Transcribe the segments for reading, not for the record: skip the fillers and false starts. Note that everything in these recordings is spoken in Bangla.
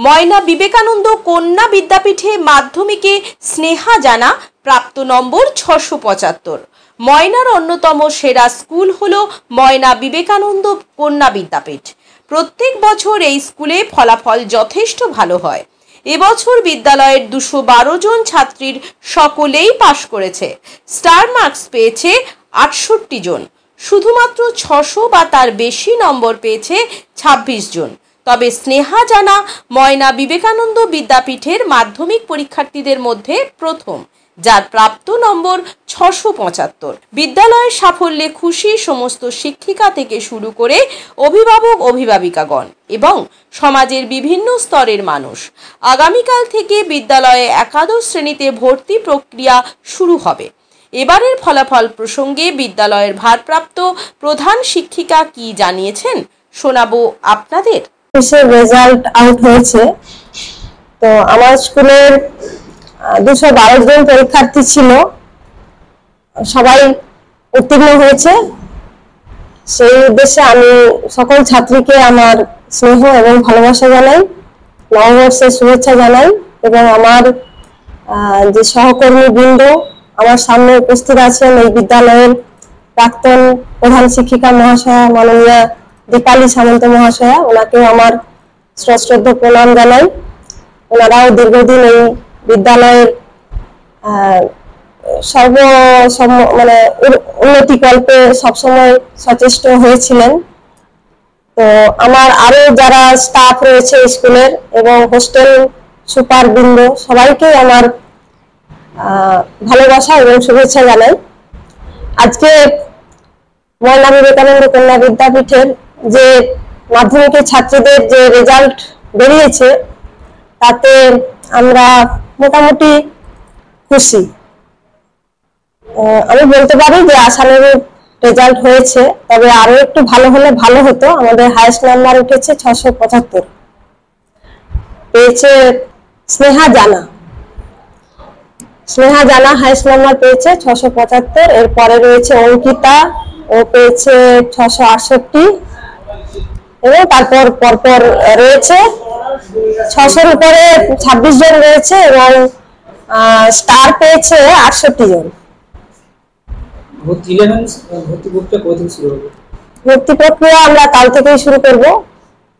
ময়না বিবেকানন্দ কন্যা বিদ্যাপীঠে মাধ্যমিকে স্নেহা জানা প্রাপ্ত নম্বর 675। ময়নার অন্যতম সেরা স্কুল হলো ময়না বিবেকানন্দ কন্যা বিদ্যাপীঠ। প্রত্যেক বছর এই স্কুলে ফলাফল যথেষ্ট ভালো হয়। এবছর বিদ্যালয়ের 212 জন ছাত্রীর সকলেই পাশ করেছে। স্টার মার্কস পেয়েছে 68 জন। শুধুমাত্র 600 বা তার বেশি নম্বর পেয়েছে 26 জন। তবে স্নেহা জানা ময়না বিবেকানন্দ বিদ্যাপীঠের মাধ্যমিক পরীক্ষার্থীদের মধ্যে প্রথম, যার প্রাপ্ত নম্বর 675। বিদ্যালয়ের সাফল্যে খুশি সমস্ত শিক্ষিকা থেকে শুরু করে অভিভাবক অভিভাবিকাগণ এবং সমাজের বিভিন্ন স্তরের মানুষ। আগামীকাল থেকে বিদ্যালয়ে একাদশ শ্রেণীতে ভর্তি প্রক্রিয়া শুরু হবে। এবারের ফলাফল প্রসঙ্গে বিদ্যালয়ের ভারপ্রাপ্ত প্রধান শিক্ষিকা কি জানিয়েছেন শোনাবো আপনাদের। রেজাল্ট আউট হয়েছে, তো আমার স্কুলের 212 জন পরীক্ষার্থী ছিল, সবাই উত্তীর্ণ হয়েছে। সেই উদ্দেশ্যে আমি সকল ছাত্রীকে আমার স্নেহ এবং ভালোবাসা জানাই, নববর্ষের শুভেচ্ছা জানাই এবং আমার যে সহকর্মী বৃন্দ আমার সামনে উপস্থিত আছেন, এই বিদ্যালয়ের প্রাক্তন প্রধান শিক্ষিকা মহাশয়া মাননীয়া দীপালি সামন্ত মহাশয়া, ওনাকেও আমার সশ্রদ্ধ প্রণাম জানাই। ওনারাও দীর্ঘদিন এই বিদ্যালয়ের উন্নতিকল্পে সবসময় সচেষ্ট হয়েছিলেন। তো আমার আরো যারা স্টাফ রয়েছে স্কুলের এবং হোস্টেল সুপার বৃন্দ, সবাইকে আমার ভালোবাসা এবং শুভেচ্ছা জানাই। আজকে ময়না বিবেকানন্দ কন্যা বিদ্যাপীঠের যে মাধ্যমিকের ছাত্রীদের যে রেজাল্ট বেরিয়েছে, তাতে আমরা মোটামুটি খুশি। আমি বলতে পারি যে আশানুরূপ রেজাল্ট হয়েছে, তবে আরো একটু ভালো হলে ভালো হতো। আমাদের হাইয়েস্ট নাম্বার উঠেছে 675, পেয়েছে স্নেহা জানা। স্নেহা জানা হাইয়েস্ট নাম্বার পেয়েছে 675। এরপরে রয়েছে অঙ্কিতা, ও পেয়েছে 668 এবং তারপর পরপর রয়েছে 600-র উপরে 26 জন রয়েছে এবং স্টার পেয়েছে 68 জন। ভর্তি প্রক্রিয়া আমরা কাল থেকেই শুরু করব।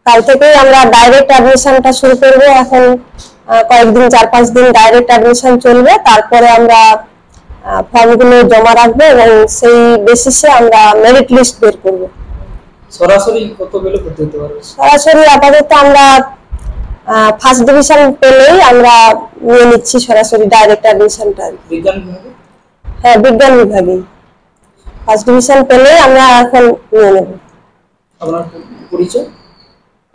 কাল থেকেই আমরা ডাইরেক্ট অ্যাডমিশনটা শুরু করব। এখন কয়েকদিন 4-5 দিন ডাইরেক্ট অ্যাডমিশন চলবে, তারপরে আমরা ফর্মগুলো জমা রাখবো এবং সেই বেসিসে আমরা মেরিট লিস্ট বের করব। সরাসরি কত পেলে ভর্তি হতে পারবে? সরাসরি আপাতত আমরা ফার্স্ট ডিভিশন পেলেই আমরা নিয়ে নিচ্ছি সরাসরি ডাইরেক্ট অ্যাডমিশনটা। বিজ্ঞান বিভাগে? হ্যাঁ, বিজ্ঞান বিভাগে ফার্স্ট ডিভিশন পেলেই আমরা এখন নিয়ে নেব। আপনার পরিচয়?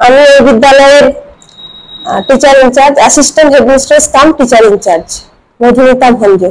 আমি এই বিদ্যালয়ের টিচার ইনচার্জ, অ্যাসিস্ট্যান্ট হেডমিস্ট্রেস কাম টিচার ইনচার্জ মধুমিতা ভঞ্জ।